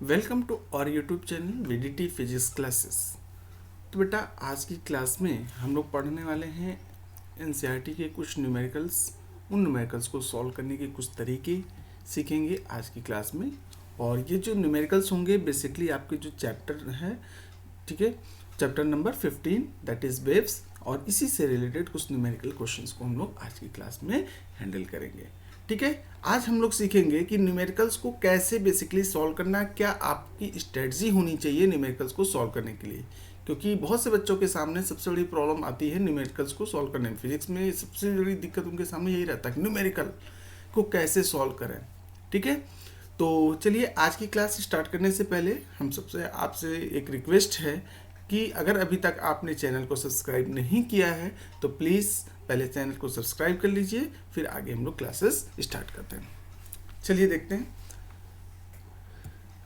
Welcome to our YouTube channel VDT physics classes. तो बेटा आज की क्लास में हम लोग पढ़ने वाले हैं एनसीईआरटी के कुछ न्यूमेरिकल्स। उन न्यूमेरिकल्स को सॉल्व करने के कुछ तरीके सीखेंगे आज की क्लास में। और ये जो न्यूमेरिकल्स होंगे बेसिकली आपके जो चैप्टर है, ठीक है, chapter number 15 that is waves, और इसी से रिलेटेड कुछ न्यूमेरिकल क्वेश्चंस को हम लोग आज की क्लास में हैंडल करेंगे। ठीक है, आज हम लोग सीखेंगे कि न्यूमेरिकल्स को कैसे बेसिकली सॉल्व करना है, क्या आपकी स्ट्रेटजी होनी चाहिए न्यूमेरिकल्स को सॉल्व करने के लिए, क्योंकि बहुत से बच्चों के सामने सबसे बड़ी प्रॉब्लम आती है न्यूमेरिकल्स को सॉल्व करने में। फिजिक्स में सबसे बड़ी दिक्कत उनके सामने यही रहता है कि न्यूमेरिकल को कैसे सॉल्व करें। ठीक है, तो चलिए आज की क्लास स्टार्ट करने से पहले हम सबसे आपसे एक रिक्वेस्ट है कि अगर अभी तक आपने चैनल को सब्सक्राइब नहीं किया है तो प्लीज़ पहले चैनल को सब्सक्राइब कर लीजिए, फिर आगे हम लोग क्लासेस स्टार्ट करते हैं। चलिए देखते हैं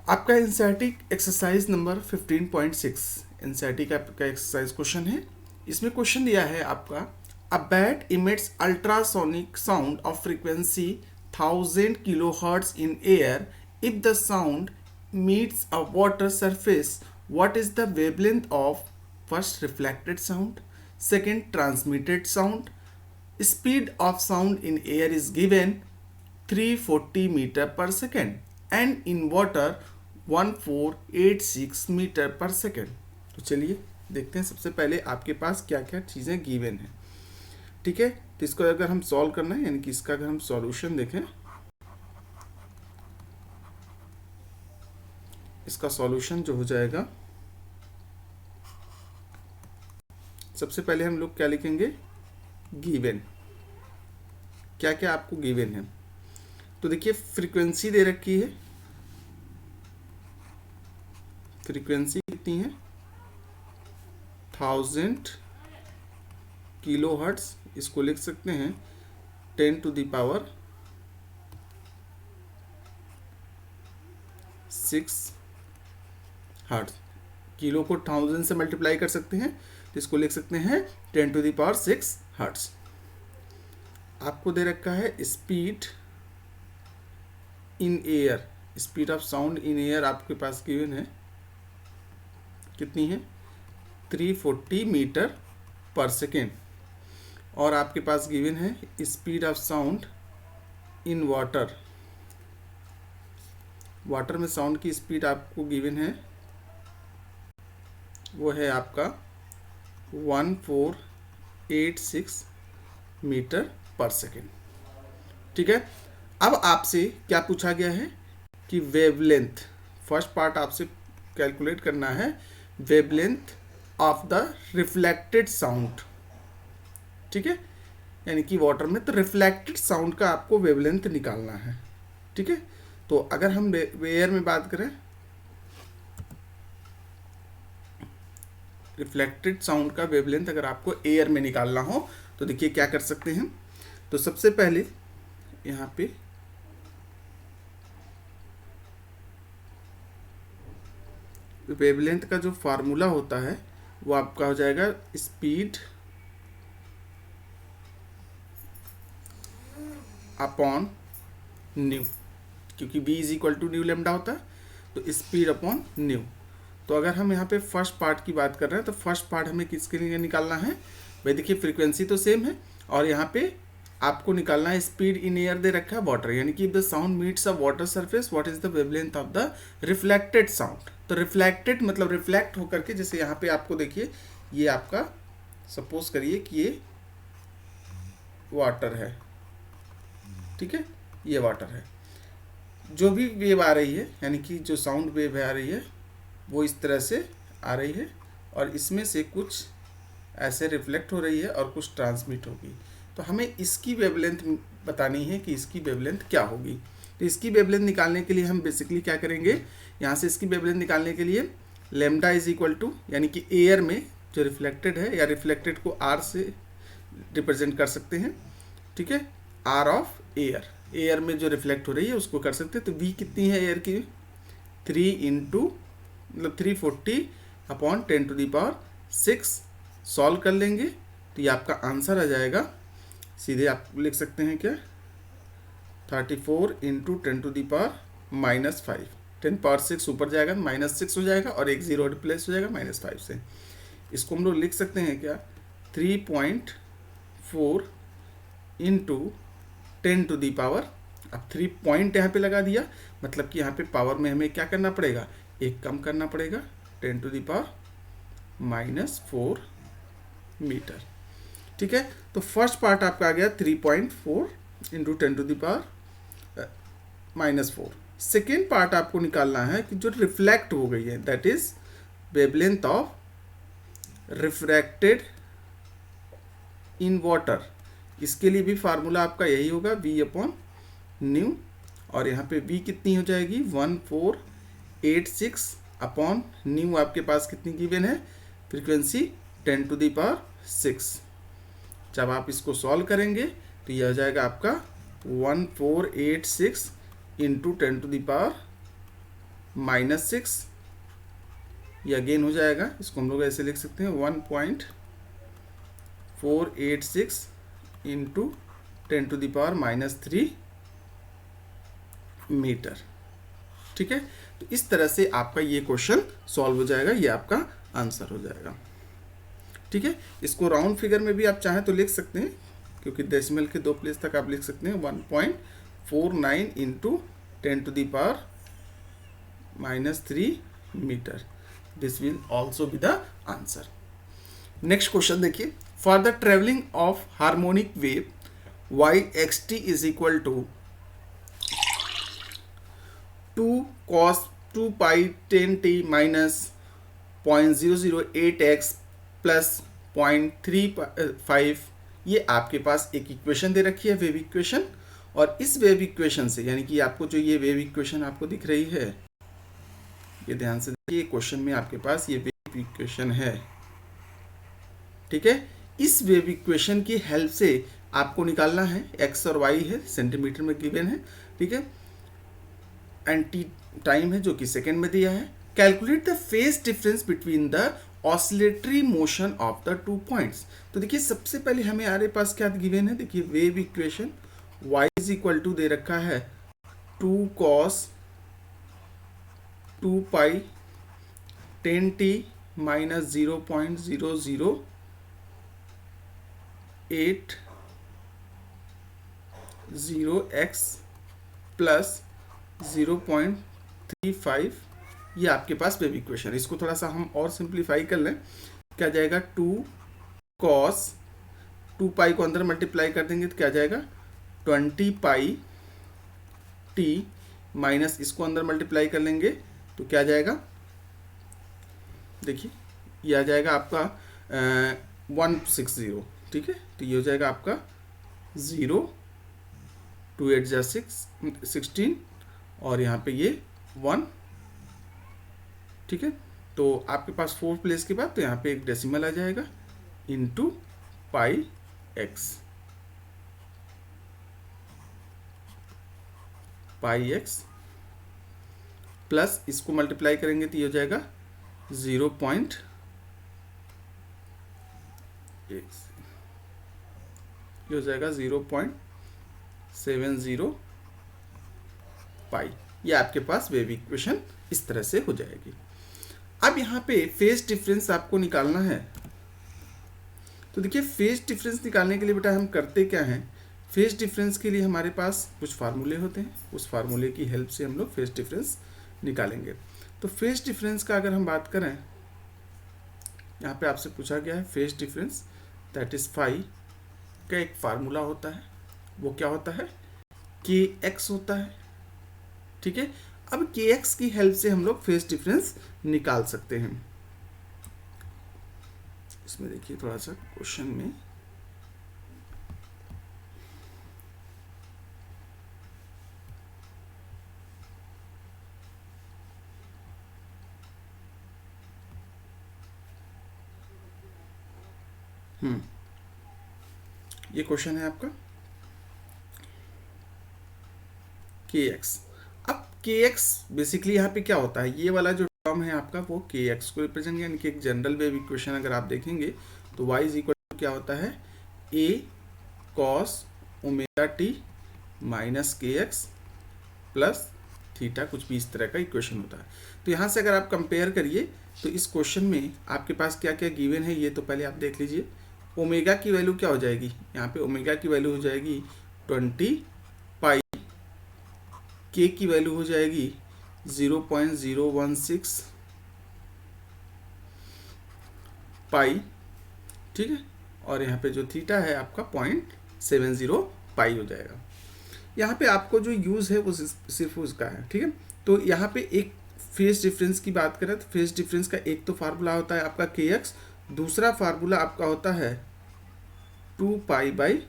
आपका एनसीईआरटी एक्सरसाइज नंबर 15.6 एनसीईआरटी का एक्सरसाइज क्वेश्चन है। इसमें क्वेश्चन दिया है आपका, a bat emits ultrasonic sound of frequency 1000 kilohertz in air if the sound meets a water surface. What is the wavelength of first reflected sound, second transmitted sound? Speed of sound in air is given 340 meter per second and in water 1486 meter per second. तो चलिए देखते हैं सबसे पहले आपके पास क्या क्या चीज़ें गिवन हैं। ठीक है, तो इसको अगर हम सॉल्व करना है, यानी कि इसका अगर हम सॉल्यूशन देखें, इसका सॉल्यूशन जो हो जाएगा, सबसे पहले हम लोग क्या लिखेंगे, गिवन। क्या क्या आपको गिवन है, तो देखिए फ्रीक्वेंसी दे रखी है, फ्रीक्वेंसी कितनी है 1000 किलोहर्ट्ज, इसको लिख सकते हैं 10 to the power 6 hertz. Kilo को 1000 से मल्टीप्लाई कर सकते हैं तो इसको लिख सकते हैं 10 to the power 6 हर्ट्ज। आपको दे रखा है speed in air, speed of sound in air आपके पास गिवन है, कितनी है 340 मीटर पर सेकेंड। और आपके पास गिवन है speed of sound in water, water में साउंड की स्पीड आपको गिवन है, वो है आपका 1486 मीटर पर सेकेंड। ठीक है, अब आपसे क्या पूछा गया है कि वेवलेंथ, फर्स्ट पार्ट आपसे कैलकुलेट करना है wavelength of the reflected sound. ठीक है, यानी कि वाटर में तो रिफ्लेक्टेड साउंड का आपको वेवलेंथ निकालना है। ठीक है, तो अगर हम एयर में बात करें, रिफ्लेक्टेड साउंड का वेवलेंथ अगर आपको एयर में निकालना हो तो देखिए क्या कर सकते हैं। तो सबसे पहले यहाँ पे वेवलेंथ का जो फार्मूला होता है वो आपका हो जाएगा स्पीड अपॉन न्यू, क्योंकि v is equal to nu lambda होता है, तो स्पीड अपॉन न्यू। तो अगर हम यहाँ पे फर्स्ट पार्ट की बात कर रहे हैं तो फर्स्ट पार्ट हमें किसके लिए निकालना है भाई, देखिए फ्रीक्वेंसी तो सेम है और यहाँ पे आपको निकालना है स्पीड इन एयर दे रखा है वाटर, यानी कि the sound meets a water surface what is the wavelength of the reflected sound. तो रिफ्लेक्टेड मतलब रिफ्लेक्ट होकर के, जैसे यहाँ पे आपको देखिए ये आपका सपोज करिए कि ये वाटर है, ठीक है, ये वाटर है, जो भी वेव आ रही है यानी कि जो साउंड वेव आ रही है वो इस तरह से आ रही है और इसमें से कुछ ऐसे रिफ्लेक्ट हो रही है और कुछ ट्रांसमिट होगी। तो हमें इसकी वेवलेंथ बतानी है कि इसकी वेवलेंथ क्या होगी। तो इसकी वेवलेंथ निकालने के लिए हम बेसिकली क्या करेंगे, यहाँ से इसकी वेवलेंथ निकालने के लिए लेमडा इज इक्वल टू, यानी कि एयर में जो रिफ्लेक्टेड है या रिफ्लेक्टेड को आर से रिप्रेजेंट कर सकते हैं। ठीक है, आर ऑफ एयर, एयर में जो रिफ्लेक्ट हो रही है उसको कर सकते हैं। तो वी कितनी है एयर की 3 इंटू मतलब 340 upon 10 to the power 6। Solve कर लेंगे तो ये आपका आंसर आ जाएगा, सीधे आप लिख सकते हैं क्या 34 इंटू 10 to the power -5, 10⁻6 ऊपर जाएगा -6 हो जाएगा और एक 0 रिप्लेस हो जाएगा -5 से। इसको हम लोग लिख सकते हैं क्या, 3.4 इंटू 10⁻। अब 3 पॉइंट यहाँ पे लगा दिया, मतलब कि यहाँ पे पावर में हमें क्या करना पड़ेगा, एक कम करना पड़ेगा, 10⁻⁻4 मीटर। ठीक है, तो फर्स्ट पार्ट आपका आ गया 3.4 इंटू 10⁻⁻4। सेकेंड पार्ट आपको निकालना है कि जो रिफ्लेक्ट हो गई है, that is wavelength of refracted in water. इसके लिए भी फार्मूला आपका यही होगा, V/न्यू, और यहाँ पे V कितनी हो जाएगी, 1486 अपॉन न्यू आपके पास कितनी गिवन है, फ्रीक्वेंसी 10⁻6। जब आप इसको सॉल्व करेंगे तो यह हो जाएगा आपका 1486 इंटू 10⁻⁻6। ये अगेन हो जाएगा, इसको हम लोग ऐसे लिख सकते हैं 1.486 इंटू 10⁻⁻3 मीटर। ठीक है, तो इस तरह से आपका ये क्वेश्चन सॉल्व हो जाएगा, ये आपका आंसर हो जाएगा। ठीक है, इसको राउंड फिगर में भी आप चाहें तो लिख सकते हैं, क्योंकि डेसिमल के 2 प्लेस तक आप लिख सकते हैं, 1.49 into 10⁻⁻3 metre. This will also be the answer. Next question देखिए, for the travelling of harmonic wave yxt is equal to 2 cos 2π 10t minus 0.008x plus 0.35। ये आपके पास एक इक्वेशन दे रखी है, वेव इक्वेशन, और इस वेव इक्वेशन से, यानी कि आपको जो ये वेव इक्वेशन आपको दिख रही है, ये ध्यान से देखिए, क्वेश्चन में आपके पास ये वेव इक्वेशन है। ठीक है, इस वेव इक्वेशन की हेल्प से आपको निकालना है, x और y है, सेंटीमीटर में गिवन है। ठीक है, एंड t टाइम है जो कि सेकेंड में दिया है। Calculate the phase difference between the oscillatory motion of the 2 points. तो देखिए, सबसे पहले हमें हमारे पास क्या गिवन है, देखिए wave equation y is equal to दे रखा है 2 cos 2π 10t माइनस 0.008 प्लस 0.35। ये आपके पास वेव इक्वेशन। इसको थोड़ा सा हम और सिंप्लीफाई कर लें, क्या जाएगा, 2 cos 2π को अंदर मल्टीप्लाई कर देंगे तो क्या जाएगा, 20π t माइनस इसको अंदर मल्टीप्लाई कर लेंगे तो क्या जाएगा, देखिए ये आ जाएगा आपका 160। ठीक है, तो ये हो जाएगा आपका 0, 2 8 जा 16 और यहाँ पे ये 1। ठीक है, तो आपके पास 4 प्लेस के बाद तो यहाँ पे एक डेसिमल आ जाएगा, इंटू पाई एक्स प्लस इसको मल्टीप्लाई करेंगे तो ये हो जाएगा 0.8, ये हो जाएगा 0.70 पाई। ये आपके पास वेव इक्वेशन इस तरह से हो जाएगी। अब यहाँ पे फेज डिफरेंस आपको निकालना है। तो देखिए, फेज डिफरेंस निकालने के लिए बेटा हम करते क्या हैं, फेज डिफरेंस के लिए हमारे पास कुछ फार्मूले होते हैं, उस फार्मूले की हेल्प से हम लोग फेज डिफरेंस निकालेंगे। तो फेज डिफरेंस का अगर हम बात करें, यहाँ पे आपसे पूछा गया है phase difference, that is phi का एक फार्मूला होता है, वो क्या होता है, के एक्स होता है। ठीक है, अब के एक्स की हेल्प से हम लोग फेज डिफरेंस निकाल सकते हैं। इसमें देखिए थोड़ा सा क्वेश्चन में ये क्वेश्चन है आपका के एक्स। अब के एक्स बेसिकली यहाँ पे क्या होता है, ये वाला जो टर्म है आपका वो के एक्स को रिप्रेजेंट, यानी कि एक जनरल वेव इक्वेशन अगर आप देखेंगे तो y इज इक्वल टू क्या होता है, a cos omega t minus के एक्स प्लस थीटा, कुछ भी इस तरह का इक्वेशन होता है। तो यहाँ से अगर आप कंपेयर करिए तो इस क्वेश्चन में आपके पास क्या क्या गिवन है ये तो पहले आप देख लीजिए। ओमेगा की वैल्यू क्या हो जाएगी, यहाँ पे ओमेगा की वैल्यू हो जाएगी 20 पाई, के की वैल्यू हो जाएगी 0.016 पाई, ठीक है, और यहाँ पे जो थीटा है आपका 0.70 पाई हो जाएगा। यहाँ पे आपको जो यूज़ है वो सिर्फ उसका है, ठीक है। तो यहाँ पे एक फेज डिफरेंस की बात करें तो फेज डिफरेंस का एक तो फार्मूला होता है आपका kx, दूसरा फार्मूला आपका होता है 2 पाई बाई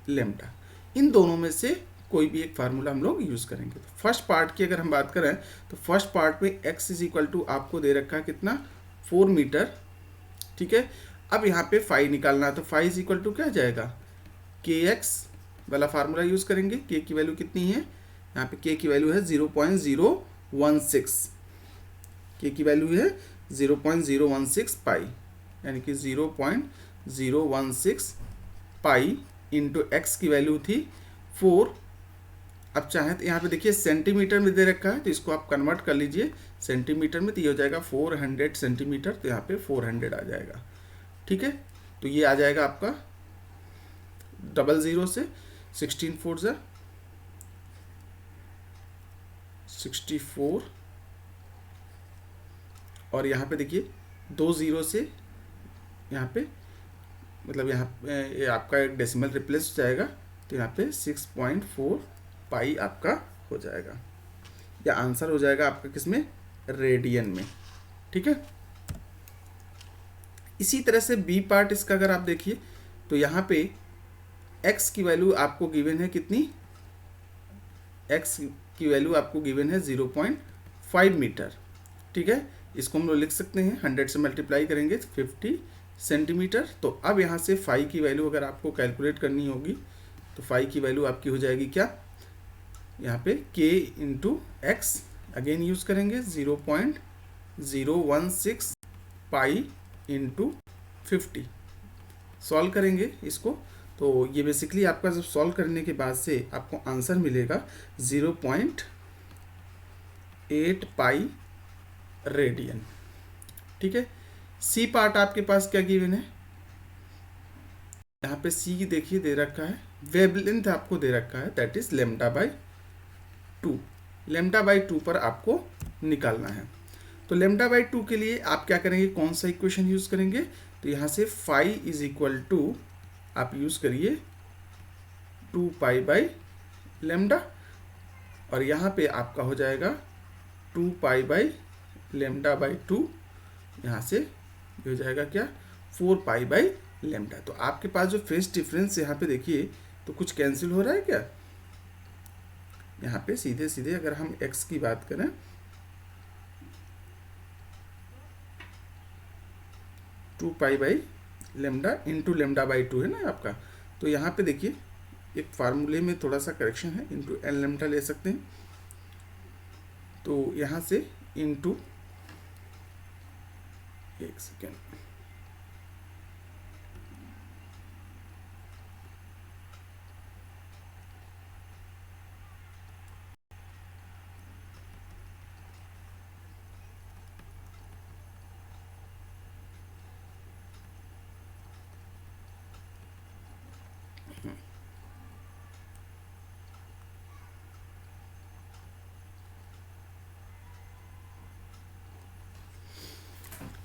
लेम्डा। इन दोनों में से कोई भी एक फार्मूला हम लोग यूज़ करेंगे। तो फर्स्ट पार्ट की अगर हम बात करें तो फर्स्ट पार्ट में x इज इक्वल टू आपको दे रखा है कितना 4 मीटर, ठीक है। अब यहाँ पे फाई निकालना है तो फाई इज इक्वल टू क्या जाएगा kx वाला फार्मूला यूज़ करेंगे। k की वैल्यू कितनी है, यहाँ पे k की वैल्यू है 0.016, k की वैल्यू है 0.016 पाई, यानी कि 0.016 पाई इंटू x की वैल्यू थी 4। अब चाहे तो यहाँ पे देखिए सेंटीमीटर में दे रखा है तो इसको आप कन्वर्ट कर लीजिए सेंटीमीटर में, तो ये हो जाएगा 400 सेंटीमीटर, तो यहाँ पे 400 आ जाएगा, ठीक है। तो ये आ जाएगा आपका 00 से 16 4 ज़ा 64, और यहाँ पे देखिए 2 0 से यहाँ पे मतलब यहाँ पे आपका एक डेसिमल रिप्लेस हो जाएगा, तो यहाँ पे 6.4 पाई आपका हो जाएगा, या आंसर हो जाएगा आपका किसमें, रेडियन में, ठीक है। इसी तरह से बी पार्ट इसका अगर आप देखिए तो यहाँ पे x की वैल्यू आपको गिवन है कितनी, x की वैल्यू आपको गिवन है 0.5 मीटर, ठीक है। इसको हम लोग लिख सकते हैं 100 से मल्टीप्लाई करेंगे 50 सेंटीमीटर। तो अब यहाँ से फाई की वैल्यू अगर आपको कैलकुलेट करनी होगी तो फाई की वैल्यू आपकी हो जाएगी क्या, यहाँ पे k into x again use करेंगे 0.016 पाई इंटू 50, सॉल्व करेंगे इसको। तो ये बेसिकली आपका जब सॉल्व करने के बाद से आपको आंसर मिलेगा 0.8 पाई रेडियन, ठीक है। सी पार्ट आपके पास क्या गिवन है, यहाँ पे सी देखिए दे रखा है, वेवलेंथ आपको दे रखा है दैट इज λ/2, λ/2 पर आपको निकालना है। तो λ/2 के लिए आप क्या करेंगे, कौन सा इक्वेशन यूज करेंगे, तो यहाँ से फाई इज इक्वल टू आप यूज करिए 2 पाई बाई लेमडा, और यहाँ पे आपका हो जाएगा 2 पाई बाई λ/2, यहाँ से ये हो जाएगा क्या 4 पाई बाई लेमडा। तो आपके पास जो फेज डिफरेंस यहाँ पे देखिए तो कुछ कैंसिल हो रहा है क्या, यहाँ पे सीधे सीधे अगर हम x की बात करें 2 पाई बाई लेमडा इंटू λ/2 है ना आपका। तो यहाँ पे देखिए एक फार्मूले में थोड़ा सा करेक्शन है, इंटू एन लेमडा ले सकते हैं, तो यहाँ से इंटू एक सेकेंड,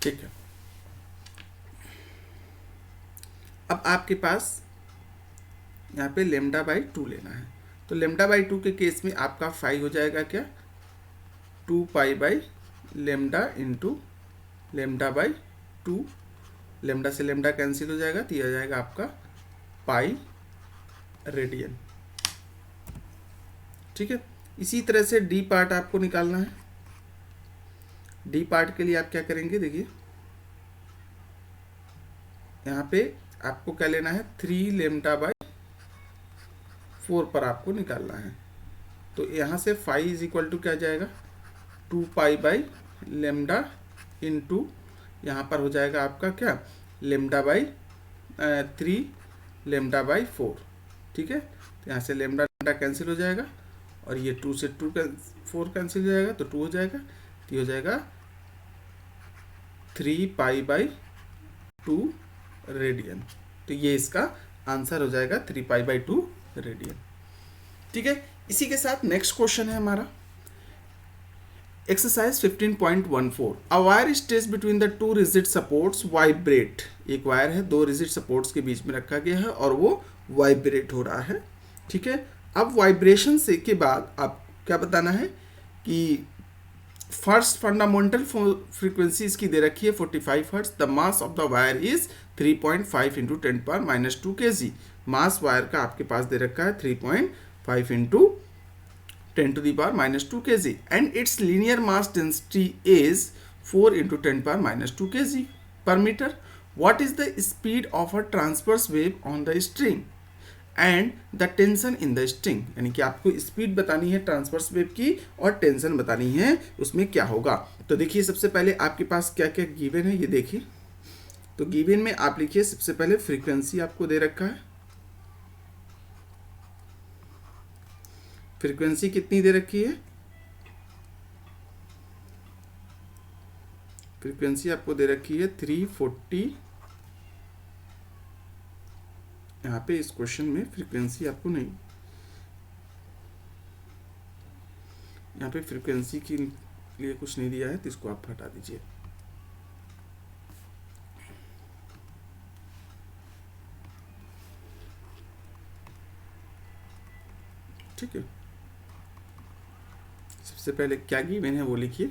ठीक है। अब आपके पास यहाँ पे λ/2 लेना है, तो λ/2 के केस में आपका फाई हो जाएगा क्या 2 pi by lambda into λ/2, lambda से लेमडा कैंसिल हो जाएगा तो ये आ जाएगा आपका पाई रेडियन, ठीक है। इसी तरह से डी पार्ट आपको निकालना है। डी पार्ट के लिए आप क्या करेंगे, देखिए यहाँ पे आपको क्या लेना है 3 λ/4 पर आपको निकालना है। तो यहाँ से फाई इज इक्वल टू क्या जाएगा 2 पाई बाई लेमडा इंटू यहाँ पर हो जाएगा आपका क्या λ/3 λ/4, ठीक है। तो यहाँ से लेमडा कैंसिल हो जाएगा और ये 2 से 4 कैंसिल हो जाएगा तो 2 हो जाएगा, तो ये हो जाएगा 3π/2 रेडियन। तो ये इसका आंसर हो जाएगा 3π/2 रेडियन। ठीक है, इसी के साथ नेक्स्ट क्वेश्चन है हमारा exercise 15.14। A wire stage between the to rigid supports vibrate. एक वायर है, दो रिजिड सपोर्ट्स के बीच में रखा गया है और वो वाइब्रेट हो रहा है। ठीक है, अब वाइब्रेशन से के बाद आप क्या बताना है कि फर्स्ट फंडामेंटल फ्रीक्वेंसी इसकी दे रखी है 45 hertz. The mass of the wire is 3.5 into 10⁻² kg। Mass wire का आपके पास दे रखा है 3.5 into 10⁻² kg and its linear mass density is 4 into 10⁻² kg per meter. What is the speed of a transverse wave on the string and the tension in the string? यानी कि आपको speed बतानी है transverse wave की और tension बतानी है उसमें क्या होगा। तो देखिए सबसे पहले आपके पास क्या क्या गिवन है ये देखिए। तो गिवन में आप लिखिए सबसे पहले फ्रीक्वेंसी आपको दे रखा है, फ्रीक्वेंसी कितनी दे रखी है, फ्रीक्वेंसी आपको दे रखी है 340। यहाँ पे इस क्वेश्चन में फ्रीक्वेंसी आपको नहीं, यहाँ पे फ्रीक्वेंसी के लिए कुछ नहीं दिया है तो इसको आप हटा दीजिए। ठीक है, सबसे पहले क्या गिवन है वो लिखिए।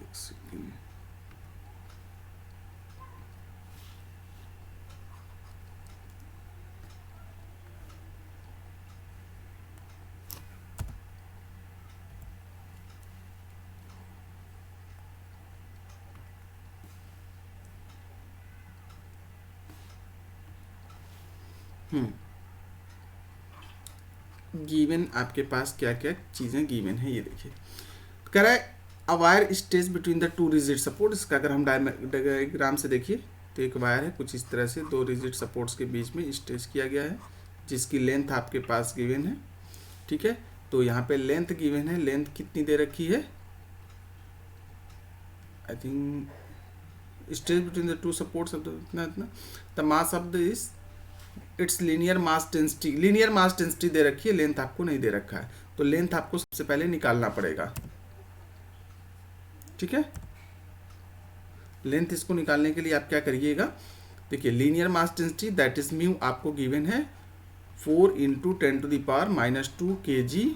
एक सेकेंड, गिवन आपके पास क्या क्या चीज़ें गिवन है ये देखिए। कह रहा है a wire stage between the to rigid support. इसका अगर हम डायग्राम से देखिए तो एक वायर है कुछ इस तरह से, दो रिजिड सपोर्ट्स के बीच में स्टेज किया गया है जिसकी लेंथ आपके पास गिवन है। ठीक है, तो यहाँ पे लेंथ गिवन है, लेंथ कितनी दे रखी है, I think stage between the two supports इतना इतना। The mass of the is its linear mass density, linear mass density दे रखी है, लेंथ आपको नहीं दे रखा है। तो लेंथ आपको सबसे पहले निकालना पड़ेगा। ठीक है, लेंथ इसको निकालने के लिए आप क्या करिएगा, देखिए linear mass density that is mu आपको गिवन है 4 इंटू 10⁻² kg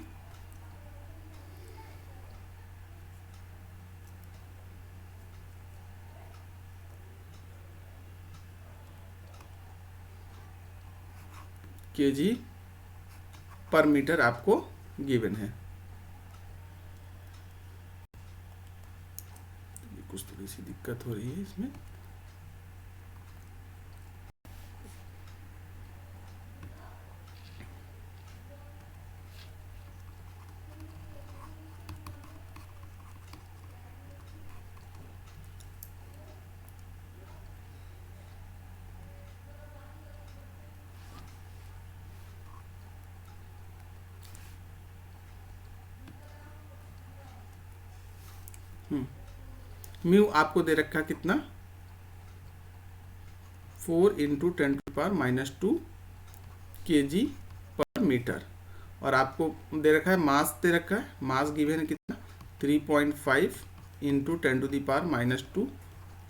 kg पर मीटर आपको गिवन है। कुछ थोड़ी सी दिक्कत हो रही है इसमें। म्यू आपको दे रखा कितना 4 इंटू 10⁻² kg पर मीटर और आपको दे रखा है मास दे रखा है, मास गिवन है कितना 3.5 इंटू 10⁻²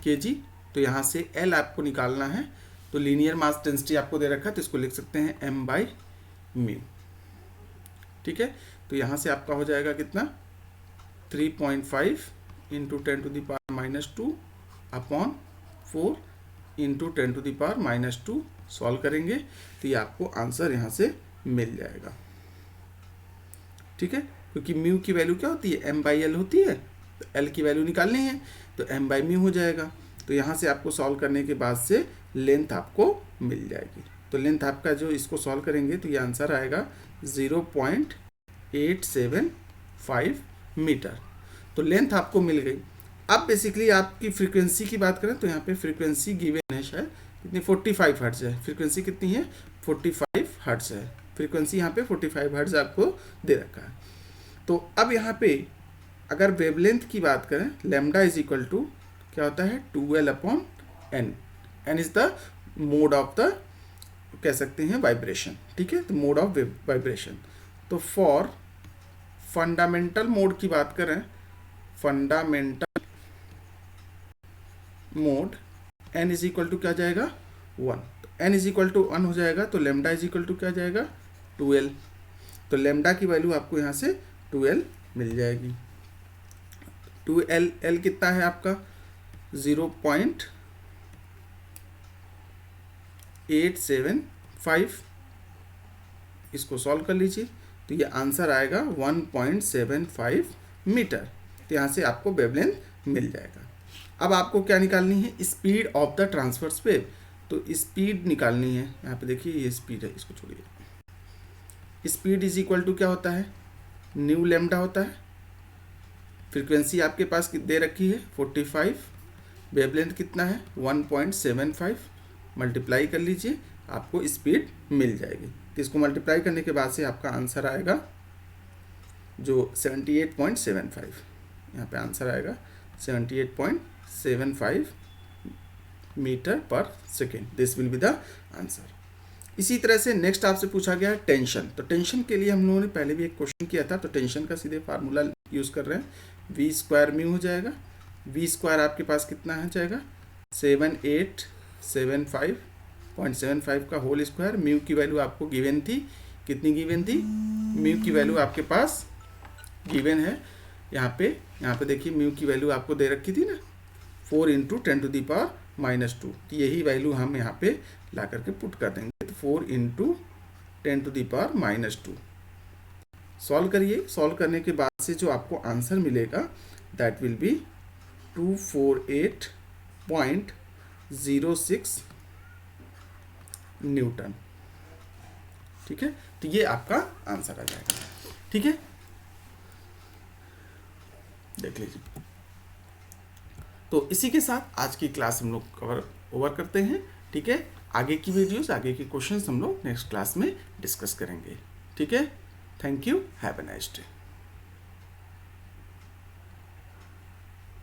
kg। तो यहाँ से L आपको निकालना है, तो लीनियर मास डेंसिटी आपको दे रखा है तो इसको लिख सकते हैं m/म्यू। ठीक है, तो यहाँ से आपका हो जाएगा कितना 3.5 इंटू 10⁻² अपॉन 4 इंटू 10⁻² सॉल्व करेंगे तो ये आपको आंसर यहाँ से मिल जाएगा। ठीक है, क्योंकि म्यू की वैल्यू क्या होती है m/l होती है, तो l की वैल्यू निकालनी है तो m/म्यू हो जाएगा। तो यहाँ से आपको सॉल्व करने के बाद से लेंथ आपको मिल जाएगी। तो लेंथ आपका जो इसको सॉल्व करेंगे तो ये आंसर आएगा 0.875 मीटर। तो लेंथ आपको मिल गई। अब बेसिकली आपकी फ्रीक्वेंसी की बात करें तो यहाँ पे फ्रीक्वेंसी गिवन है शायद कितनी 45 हर्ट्ज है, फ्रीक्वेंसी कितनी है 45 हर्ट्ज है। फ्रीक्वेंसी यहाँ पे 45 हर्ट्ज आपको दे रखा है। तो अब यहाँ पे अगर वेवलेंथ की बात करें, लैम्डा इज इक्वल टू क्या होता है 2L/n। n is the mode of the, कह सकते हैं वाइब्रेशन, ठीक है, तो मोड ऑफ वाइब्रेशन। तो फॉर फंडामेंटल मोड की बात करें, fundamental mode n is equal to क्या जाएगा 1। तो n इज इक्वल टू 1 हो जाएगा, तो लेमडा इज इक्वल टू क्या जाएगा 2L। तो लेमडा की वैल्यू आपको यहाँ से 2L मिल जाएगी। 2L, L कितना है आपका 0.875। इसको सॉल्व कर लीजिए, तो ये आंसर आएगा 1.75 मीटर। तो यहाँ से आपको वेवलेंथ मिल जाएगा। अब आपको क्या निकालनी है, speed of the transverse wave. तो स्पीड निकालनी है, यहाँ पे देखिए ये स्पीड है, इसको छोड़िए। स्पीड इज इक्वल टू क्या होता है, न्यू लेमडा होता है। फ्रीक्वेंसी आपके पास दे रखी है 45, वेवलेंथ कितना है 1.75, मल्टीप्लाई कर लीजिए, आपको स्पीड मिल जाएगी। तो इसको मल्टीप्लाई करने के बाद से आपका आंसर आएगा जो 78.75, यहाँ पे आंसर आएगा 78.75 मीटर पर second. This will be the answer. इसी तरह से नेक्स्ट आपसे पूछा गया है टेंशन। तो टेंशन के लिए हम लोगों ने पहले भी एक क्वेश्चन किया था, तो टेंशन का सीधे फार्मूला यूज़ कर रहे हैं, v स्क्वायर म्यू हो जाएगा। v स्क्वायर आपके पास कितना है जाएगा 7875.75 का होल स्क्वायर। म्यू की वैल्यू आपको गिवन थी, कितनी गिवन थी, म्यू की वैल्यू आपके पास गिवन है यहाँ पे देखिए म्यू की वैल्यू आपको दे रखी थी ना 4 × 10⁻²। तो यही वैल्यू हम यहाँ पे ला करके पुट कर देंगे, तो 4 × 10⁻²। सॉल्व करिए, सॉल्व करने के बाद से जो आपको आंसर मिलेगा दैट विल बी 248.06 न्यूटन। ठीक है, तो ये आपका आंसर आ जाएगा। ठीक है, देख लीजिए। तो इसी के साथ आज की क्लास हम लोग ओवर करते हैं। ठीक है, आगे की वीडियोस, आगे के क्वेश्चंस हम लोग नेक्स्ट क्लास में डिस्कस करेंगे। ठीक है, thank you, have a nice day.